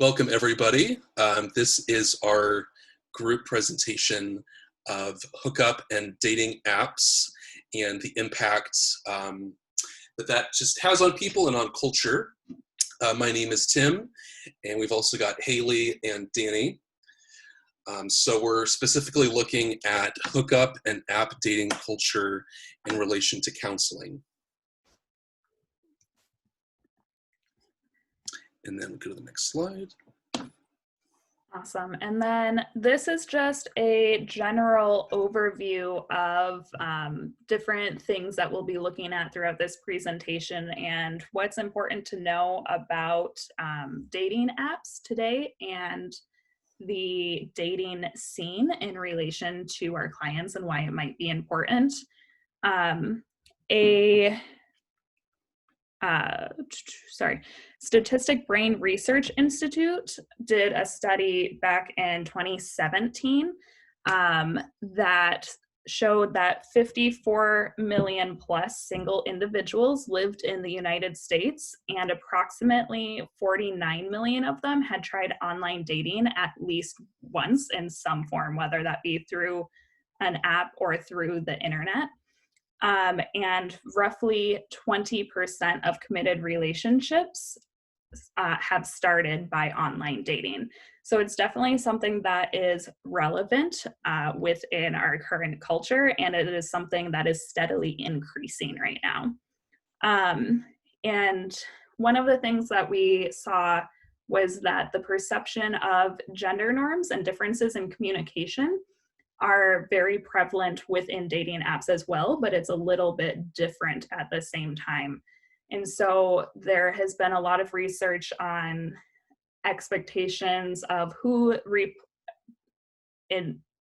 Welcome, everybody. This is our group presentation of hookup and dating apps and the impact that just has on people and on culture. My name is Tim, and we've also got Haley and Danny. So we're specifically looking at hookup and app dating culture in relation to counseling. And then we'll go to the next slide. Awesome. And then this is just a general overview of different things that we'll be looking at throughout this presentation and what's important to know about dating apps today and the dating scene in relation to our clients and why it might be important. Statistic Brain Research Institute did a study back in 2017 that showed that 54 million plus single individuals lived in the United States, and approximately 49 million of them had tried online dating at least once in some form, whether that be through an app or through the internet. And roughly 20% of committed relationships have started by online dating. So it's definitely something that is relevant within our current culture, and it is something that is steadily increasing right now. And one of the things that we saw was that the perception of gender norms and differences in communication are very prevalent within dating apps as well, but it's a little bit different at the same time. And so there has been a lot of research on expectations of who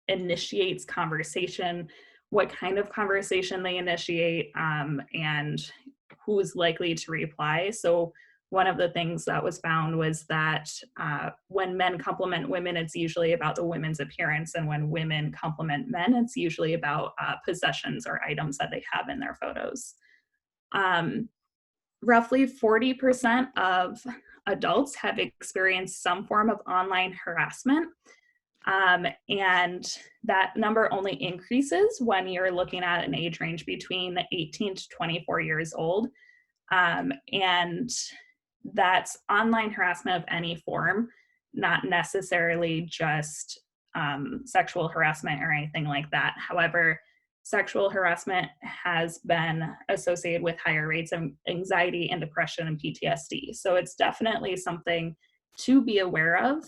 initiates conversation, what kind of conversation they initiate, and who's likely to reply. So one of the things that was found was that when men compliment women, it's usually about the women's appearance, and when women compliment men, it's usually about possessions or items that they have in their photos. Roughly 40% of adults have experienced some form of online harassment, and that number only increases when you're looking at an age range between 18 to 24 years old, and that's online harassment of any form, not necessarily just sexual harassment or anything like that. However, sexual harassment has been associated with higher rates of anxiety and depression and PTSD. So it's definitely something to be aware of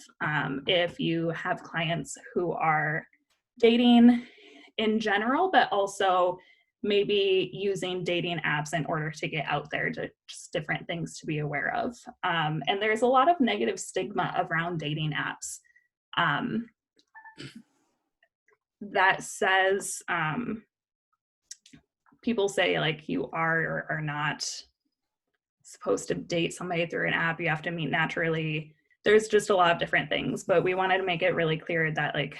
if you have clients who are dating in general, but also maybe using dating apps in order to get out there, to just different things to be aware of. And there's a lot of negative stigma around dating apps that says, people say like you are or are not supposed to date somebody through an app, you have to meet naturally. There's just a lot of different things, but we wanted to make it really clear that like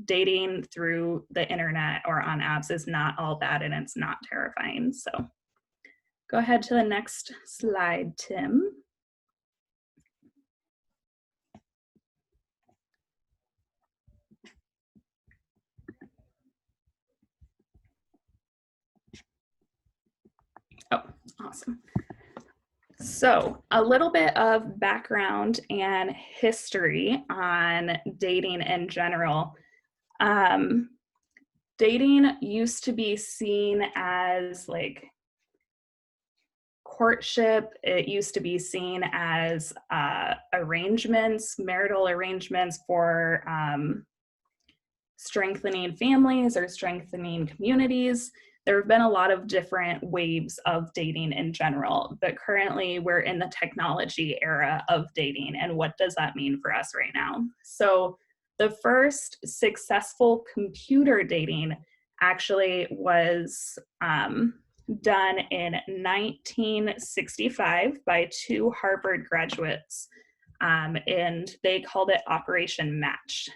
dating through the internet or on apps is not all bad and it's not terrifying. So go ahead to the next slide, Tim. Oh, awesome. So a little bit of background and history on dating in general. Dating used to be seen as like courtship. It used to be seen as arrangements, marital arrangements for strengthening families or strengthening communities. There have been a lot of different waves of dating in general, but currently we're in the technology era of dating. And what does that mean for us right now? So the first successful computer dating actually was done in 1965 by two Harvard graduates, and they called it Operation Match.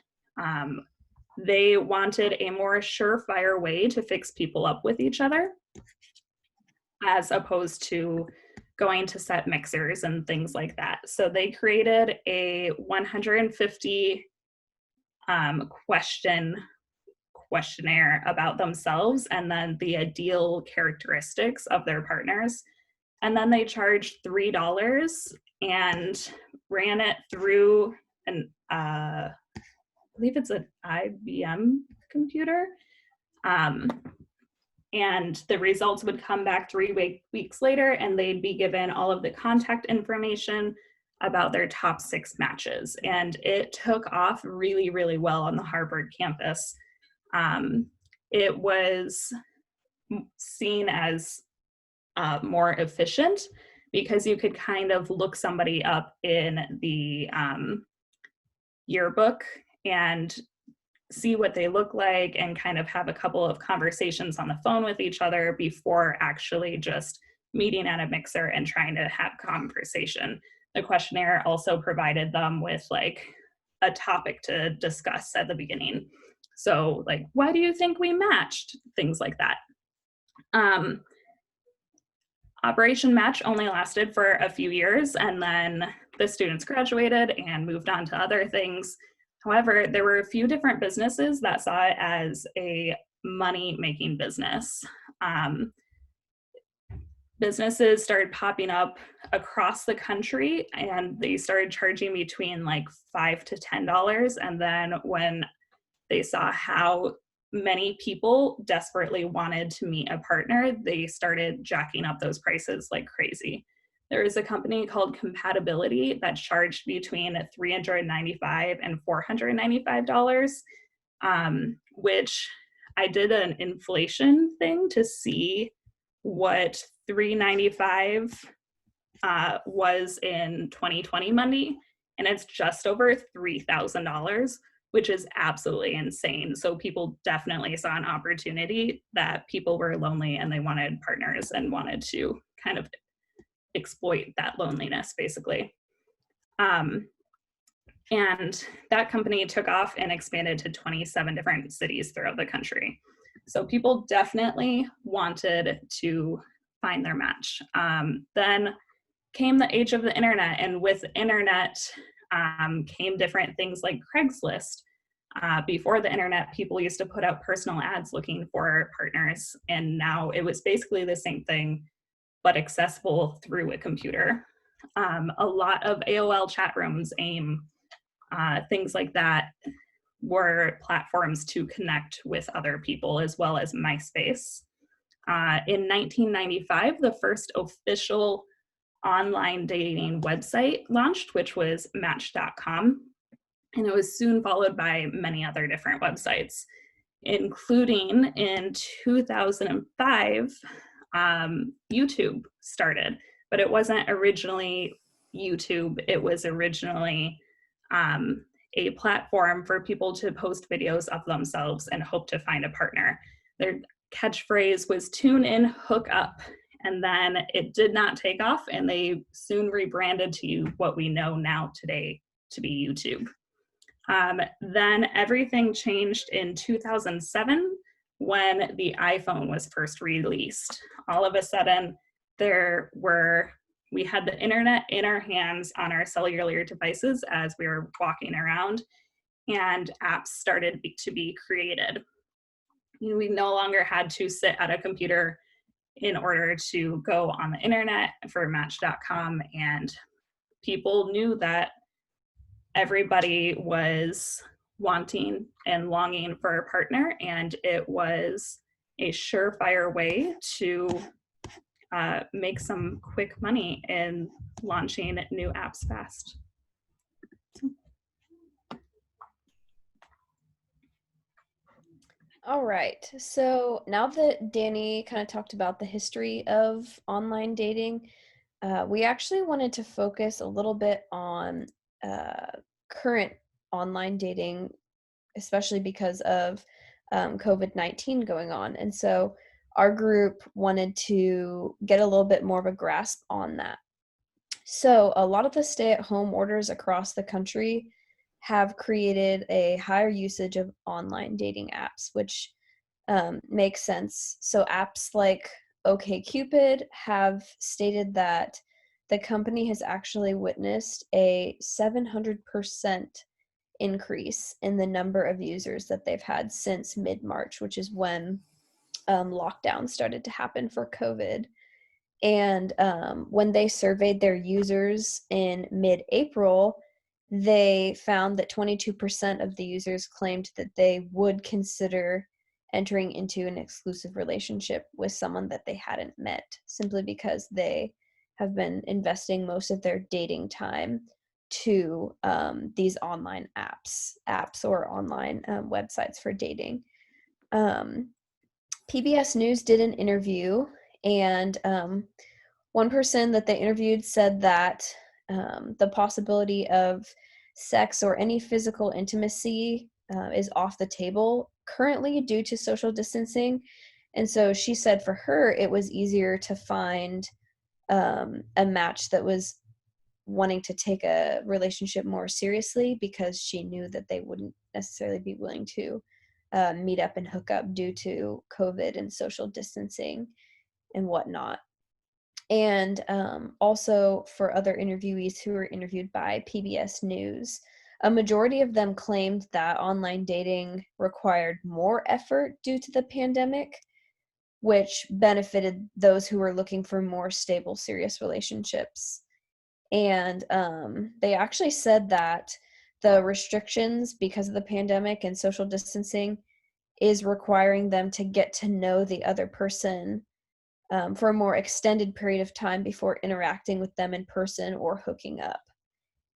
They wanted a more surefire way to fix people up with each other, as opposed to going to set mixers and things like that. So they created a 150 questionnaire about themselves and then the ideal characteristics of their partners. And then they charged $3 and ran it through an, I believe it's an IBM computer. And the results would come back 3 weeks later, and they'd be given all of the contact information about their top 6 matches. And it took off really, really well on the Harvard campus. It was seen as more efficient because you could kind of look somebody up in the yearbook and see what they look like and kind of have a couple of conversations on the phone with each other before actually just meeting at a mixer and trying to have conversation. The questionnaire also provided them with like a topic to discuss at the beginning. So like, why do you think we matched? Things like that. Operation Match only lasted for a few years, and then the students graduated and moved on to other things. However, there were a few different businesses that saw it as a money-making business. Businesses started popping up across the country, and they started charging between like $5 to $10. And then when they saw how many people desperately wanted to meet a partner, they started jacking up those prices like crazy. There is a company called Compatibility that charged between $395 and $495, which I did an inflation thing to see what $395 was in 2020 money, and it's just over $3,000, which is absolutely insane. So people definitely saw an opportunity that people were lonely and they wanted partners and wanted to kind of exploit that loneliness, basically. And that company took off and expanded to 27 different cities throughout the country. So people definitely wanted to find their match. Then came the age of the internet, and with internet came different things like Craigslist. Before the internet, people used to put out personal ads looking for partners, and now it was basically the same thing, but accessible through a computer. A lot of AOL chat rooms, AIM, things like that were platforms to connect with other people, as well as MySpace. In 1995, the first official online dating website launched, which was Match.com. And it was soon followed by many other different websites, including in 2005, YouTube started. But it wasn't originally YouTube. It was originally a platform for people to post videos of themselves and hope to find a partner. Their catchphrase was "Tune in, hook up." And then it did not take off, and they soon rebranded to what we know now today to be YouTube. Then everything changed in 2007 when the iPhone was first released. All of a sudden, we had the internet in our hands on our cellular devices as we were walking around, and apps started to be created. We no longer had to sit at a computer in order to go on the internet for Match.com, and people knew that everybody was wanting and longing for a partner, and it was a surefire way to make some quick money in launching new apps fast. All right, so now that Danny kind of talked about the history of online dating, we actually wanted to focus a little bit on current online dating, especially because of COVID-19 going on. And so our group wanted to get a little bit more of a grasp on that. So a lot of the stay-at-home orders across the country have created a higher usage of online dating apps, which makes sense. So apps like OkCupid have stated that the company has actually witnessed a 700% increase in the number of users that they've had since mid-March, which is when lockdown started to happen for COVID. And when they surveyed their users in mid-April, they found that 22% of the users claimed that they would consider entering into an exclusive relationship with someone that they hadn't met, simply because they have been investing most of their dating time to these online apps or online websites for dating. PBS News did an interview, and one person that they interviewed said that the possibility of sex or any physical intimacy is off the table currently due to social distancing. And so she said for her, it was easier to find a match that was wanting to take a relationship more seriously, because she knew that they wouldn't necessarily be willing to meet up and hook up due to COVID and social distancing and whatnot. And also for other interviewees who were interviewed by PBS News, a majority of them claimed that online dating required more effort due to the pandemic, which benefited those who were looking for more stable, serious relationships. And they actually said that the restrictions because of the pandemic and social distancing is requiring them to get to know the other person for a more extended period of time before interacting with them in person or hooking up.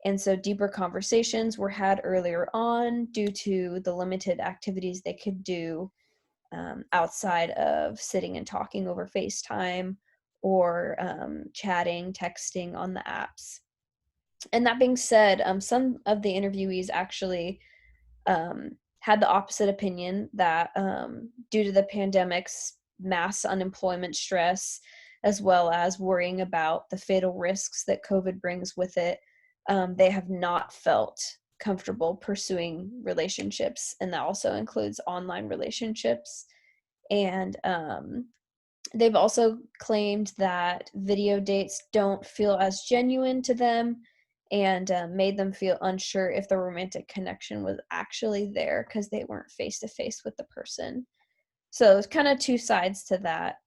And so deeper conversations were had earlier on due to the limited activities they could do outside of sitting and talking over FaceTime or chatting, texting on the apps. And that being said, some of the interviewees actually had the opposite opinion, that due to the pandemic's mass unemployment stress, as well as worrying about the fatal risks that COVID brings with it, they have not felt comfortable pursuing relationships. And that also includes online relationships. And they've also claimed that video dates don't feel as genuine to them, and made them feel unsure if the romantic connection was actually there because they weren't face to face with the person. So there's kind of two sides to that.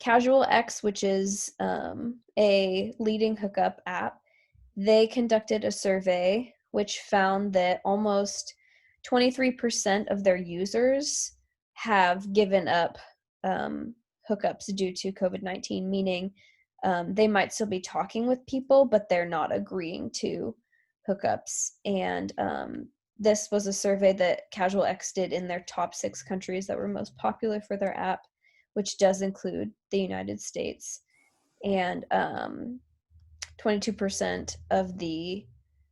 Casual X, which is a leading hookup app, they conducted a survey which found that almost 23% of their users have given up hookups due to COVID-19, meaning they might still be talking with people, but they're not agreeing to hookups. And this was a survey that Casual X did in their top 6 countries that were most popular for their app, which does include the United States. And 22% of the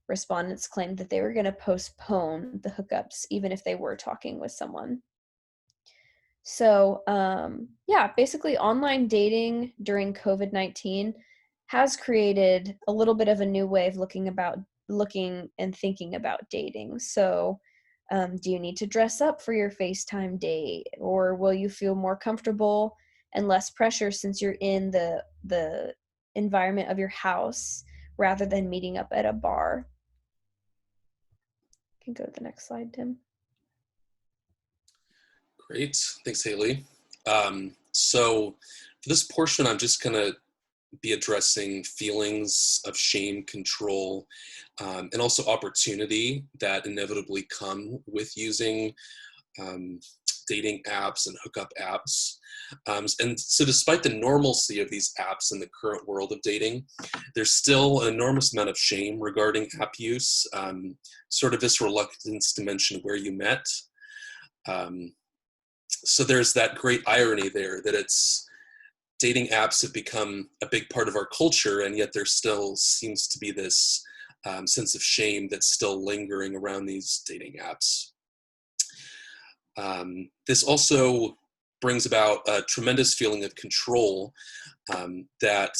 respondents claimed that they were going to postpone the hookups even if they were talking with someone. So yeah, basically online dating during COVID-19 has created a little bit of a new way of looking and thinking about dating. So do you need to dress up for your FaceTime date, or will you feel more comfortable and less pressure since you're in the environment of your house rather than meeting up at a bar? You can go to the next slide, Tim. Great, thanks, Haley. So for this portion, I'm just going to be addressing feelings of shame, control, and also opportunity that inevitably come with using dating apps and hookup apps. And so despite the normalcy of these apps in the current world of dating, there's still an enormous amount of shame regarding app use, sort of this reluctance to mention where you met. So there's that great irony there that dating apps have become a big part of our culture, and yet there still seems to be this sense of shame that's still lingering around these dating apps. This also brings about a tremendous feeling of control that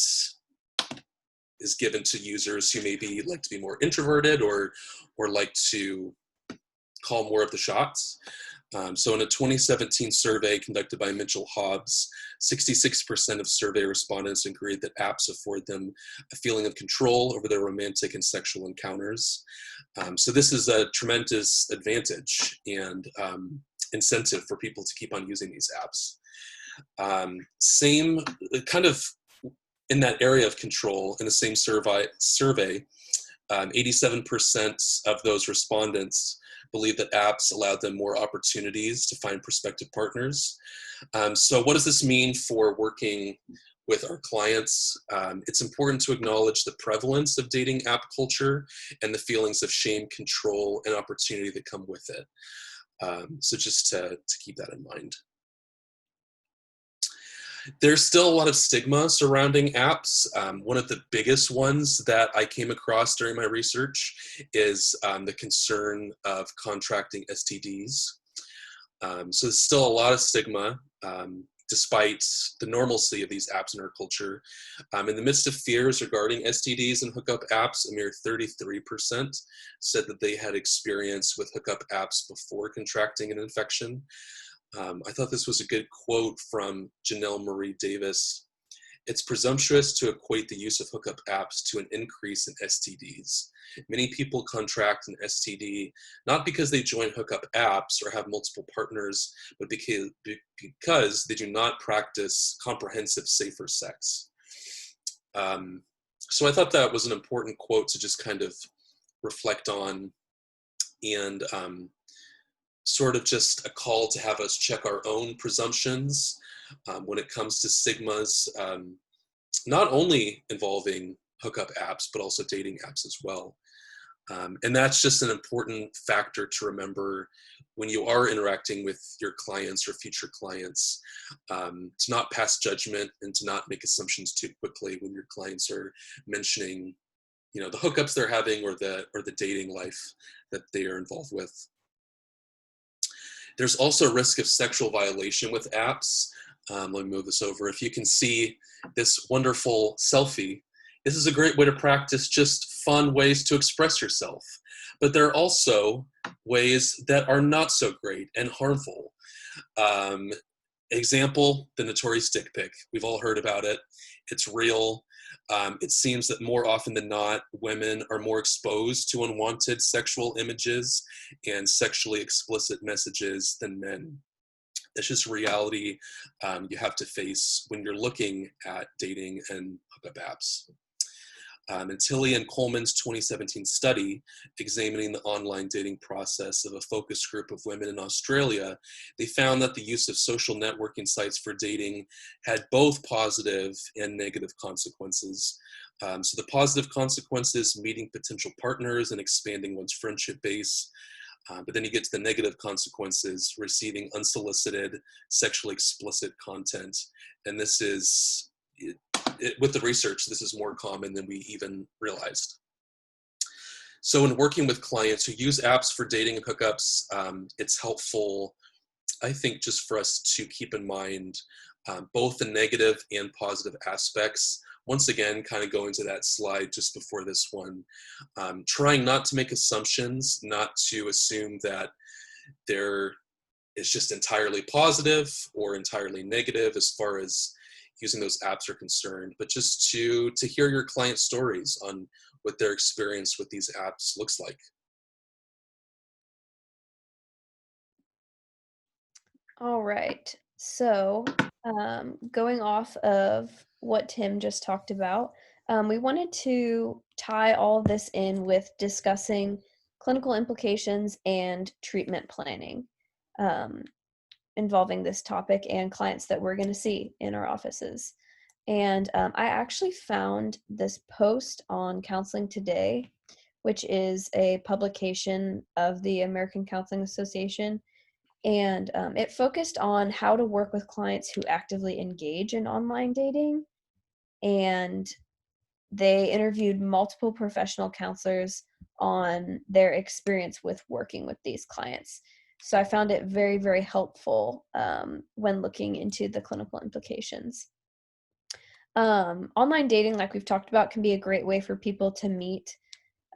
is given to users who maybe like to be more introverted or like to call more of the shots. So in a 2017 survey conducted by Mitchell Hobbs, 66% of survey respondents agreed that apps afford them a feeling of control over their romantic and sexual encounters. So this is a tremendous advantage and incentive for people to keep on using these apps. Same kind of in that area of control, in the same survey, 87% of those respondents believe that apps allowed them more opportunities to find prospective partners. So what does this mean for working with our clients? It's important to acknowledge the prevalence of dating app culture and the feelings of shame, control, and opportunity that come with it. So just to keep that in mind. There's still a lot of stigma surrounding apps. One of the biggest ones that I came across during my research is the concern of contracting STDs. So there's still a lot of stigma, despite the normalcy of these apps in our culture. In the midst of fears regarding STDs and hookup apps, a mere 33% said that they had experience with hookup apps before contracting an infection. I thought this was a good quote from Janelle Marie Davis. It's presumptuous to equate the use of hookup apps to an increase in STDs. Many people contract an STD not because they join hookup apps or have multiple partners, but because they do not practice comprehensive, safer sex. So I thought that was an important quote to just kind of reflect on, and sort of just a call to have us check our own presumptions when it comes to stigmas, not only involving hookup apps, but also dating apps as well. And that's just an important factor to remember when you are interacting with your clients or future clients, to not pass judgment and to not make assumptions too quickly when your clients are mentioning, you know, the hookups they're having or the dating life that they are involved with. There's also a risk of sexual violation with apps. Let me move this over. If you can see this wonderful selfie, this is a great way to practice just fun ways to express yourself. But there are also ways that are not so great and harmful. Example, the notorious dick pic. We've all heard about it. It's real. It seems that more often than not, women are more exposed to unwanted sexual images and sexually explicit messages than men. It's just reality you have to face when you're looking at dating and hookup apps. And Tilley and Coleman's 2017 study examining the online dating process of a focus group of women in Australia, they found that the use of social networking sites for dating had both positive and negative consequences. So the positive consequences, meeting potential partners and expanding one's friendship base. But then you get to the negative consequences, receiving unsolicited, sexually explicit content. And this is, with the research, this is more common than we even realized. So in working with clients who use apps for dating and hookups, it's helpful, I think, just for us to keep in mind both the negative and positive aspects. Once again, kind of going to that slide just before this one, trying not to make assumptions, not to assume that there is just entirely positive or entirely negative as far as using those apps are concerned, but just to hear your client stories on what their experience with these apps looks like. All right. So, going off of what Tim just talked about, we wanted to tie all of this in with discussing clinical implications and treatment planning involving this topic and clients that we're going to see in our offices. And I actually found this post on Counseling Today, which is a publication of the American Counseling Association. And it focused on how to work with clients who actively engage in online dating. And they interviewed multiple professional counselors on their experience with working with these clients. So I found it very, very helpful when looking into the clinical implications. Online dating, like we've talked about, can be a great way for people to meet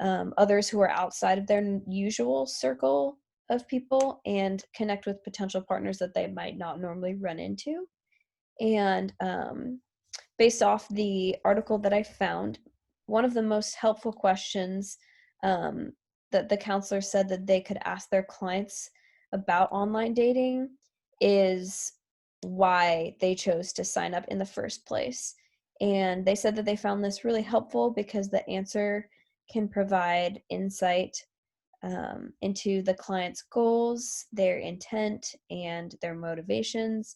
others who are outside of their usual circle of people and connect with potential partners that they might not normally run into. And based off the article that I found, one of the most helpful questions um, that the counselor said that they could ask their clients about online dating is why they chose to sign up in the first place. And they said that they found this really helpful because the answer can provide insight into the client's goals, their intent, and their motivations.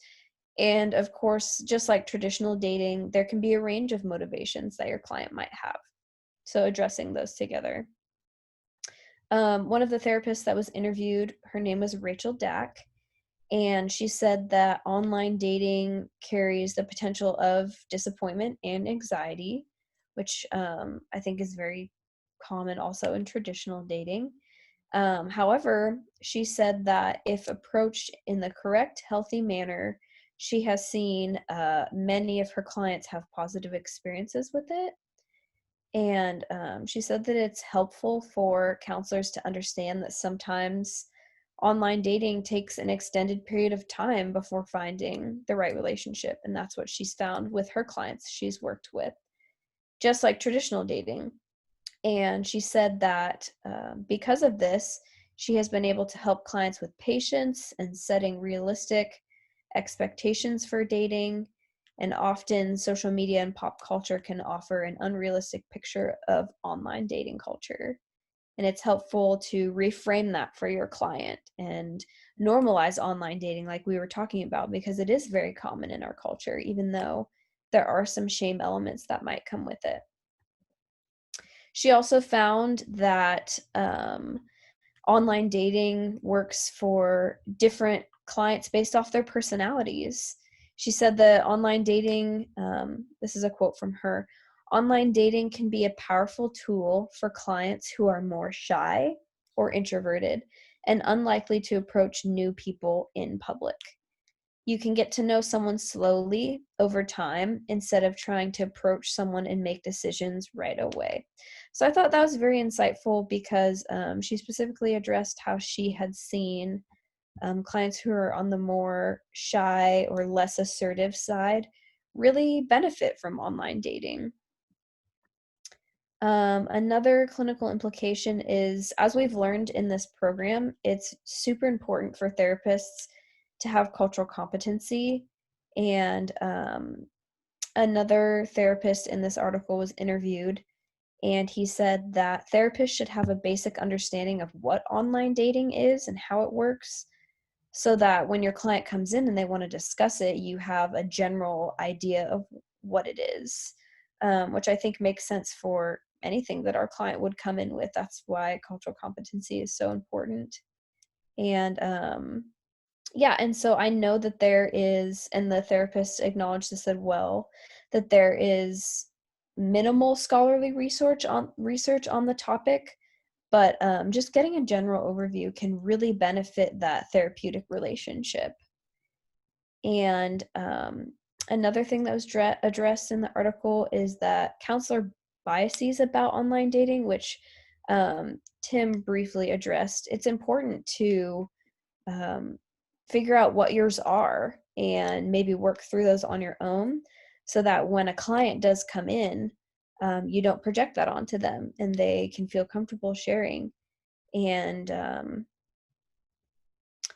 And of course, just like traditional dating, there can be a range of motivations that your client might have. So addressing those together. One of the therapists that was interviewed, her name was Rachel Dack, and she said that online dating carries the potential of disappointment and anxiety, which I think is very common also in traditional dating. However, she said that if approached in the correct, healthy manner, she has seen many of her clients have positive experiences with it. And she said that it's helpful for counselors to understand that sometimes online dating takes an extended period of time before finding the right relationship. And that's what she's found with her clients she's worked with, just like traditional dating. And she said that because of this, she has been able to help clients with patience and setting realistic expectations for dating. And often, social media and pop culture can offer an unrealistic picture of online dating culture. And it's helpful to reframe that for your client and normalize online dating, like we were talking about, because it is very common in our culture, even though there are some shame elements that might come with it. She also found that online dating works for different clients based off their personalities. She said that online dating, this is a quote from her, online dating can be a powerful tool for clients who are more shy or introverted and unlikely to approach new people in public. You can get to know someone slowly over time instead of trying to approach someone and make decisions right away. So I thought that was very insightful because she specifically addressed how she had seen clients who are on the more shy or less assertive side really benefit from online dating. Another clinical implication is, as we've learned in this program, it's super important for therapists to have cultural competency. And another therapist in this article was interviewed, and he said that therapists should have a basic understanding of what online dating is and how it works, so that when your client comes in and they want to discuss it, you have a general idea of what it is, which I think makes sense for anything that our client would come in with. That's why cultural competency is so important. And yeah, and so I know that there is, and the therapist acknowledged this as well, that there is minimal scholarly research on the topic, but just getting a general overview can really benefit that therapeutic relationship. And another thing that was addressed in the article is that counselor biases about online dating, which Tim briefly addressed. It's important to figure out what yours are and maybe work through those on your own, so that when a client does come in, you don't project that onto them and they can feel comfortable sharing. And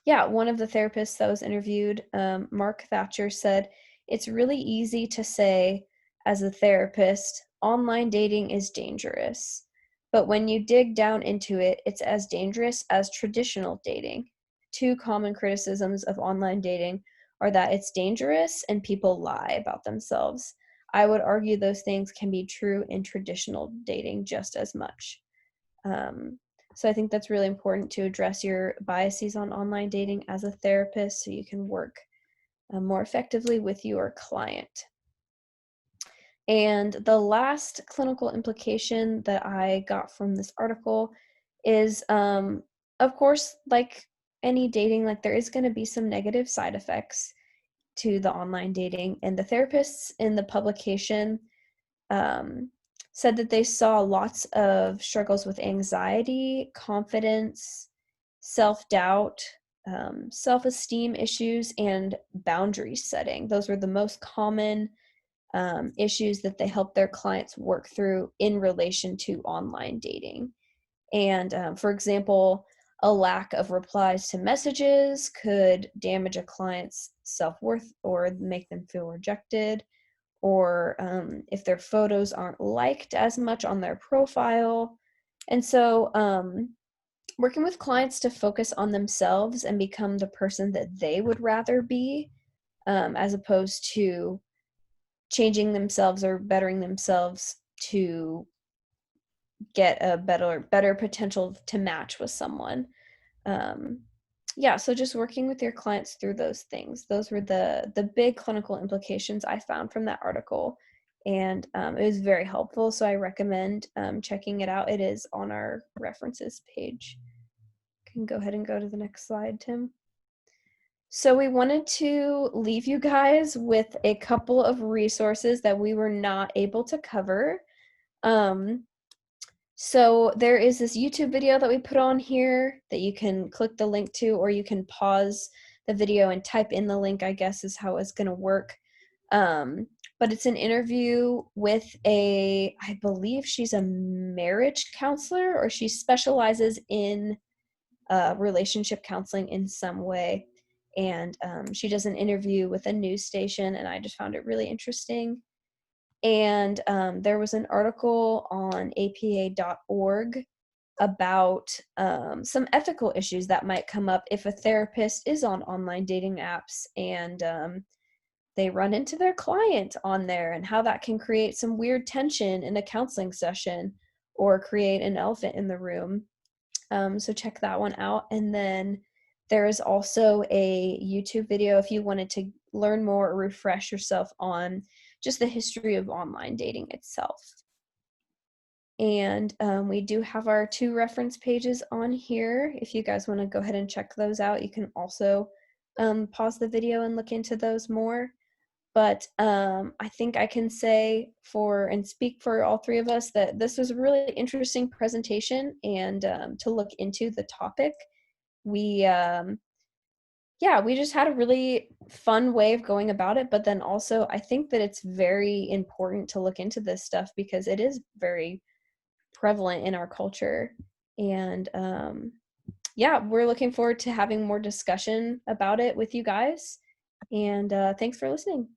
yeah, one of the therapists that was interviewed, Mark Thatcher, said, "It's really easy to say as a therapist, online dating is dangerous. But when you dig down into it, it's as dangerous as traditional dating. Two common criticisms of online dating are that it's dangerous and people lie about themselves. I would argue those things can be true in traditional dating just as much." So I think that's really important to address your biases on online dating as a therapist so you can work more effectively with your client. And the last clinical implication that I got from this article is, of course, like any dating, like there is going to be some negative side effects to the online dating. And the therapists in the publication said that they saw lots of struggles with anxiety, confidence, self-doubt, self-esteem issues, and boundary setting. Those were the most common issues that they help their clients work through in relation to online dating. And for example, a lack of replies to messages could damage a client's self-worth or make them feel rejected. Or if their photos aren't liked as much on their profile. And so working with clients to focus on themselves and become the person that they would rather be, as opposed to changing themselves or bettering themselves to get a better potential to match with someone. Yeah, so just working with your clients through those things. Those were the big clinical implications I found from that article, and it was very helpful. So I recommend checking it out. It is on our references page. You can go ahead and go to the next slide, Tim. So we wanted to leave you guys with a couple of resources that we were not able to cover. So there is this YouTube video that we put on here that you can click the link to, or you can pause the video and type in the link, I guess is how it's going to work. But it's an interview with I believe she's a marriage counselor, or she specializes in relationship counseling in some way. And she does an interview with a news station, and I just found it really interesting. And there was an article on apa.org about some ethical issues that might come up if a therapist is on online dating apps and they run into their client on there, and how that can create some weird tension in a counseling session or create an elephant in the room. So check that one out. And then there is also a YouTube video if you wanted to learn more or refresh yourself on just the history of online dating itself. And we do have our 2 reference pages on here. If you guys want to go ahead and check those out, you can also pause the video and look into those more. But I think I can say and speak for all 3 of us that this was a really interesting presentation, and to look into the topic. We just had a really fun way of going about it, but then also I think that it's very important to look into this stuff because it is very prevalent in our culture. And we're looking forward to having more discussion about it with you guys. And thanks for listening.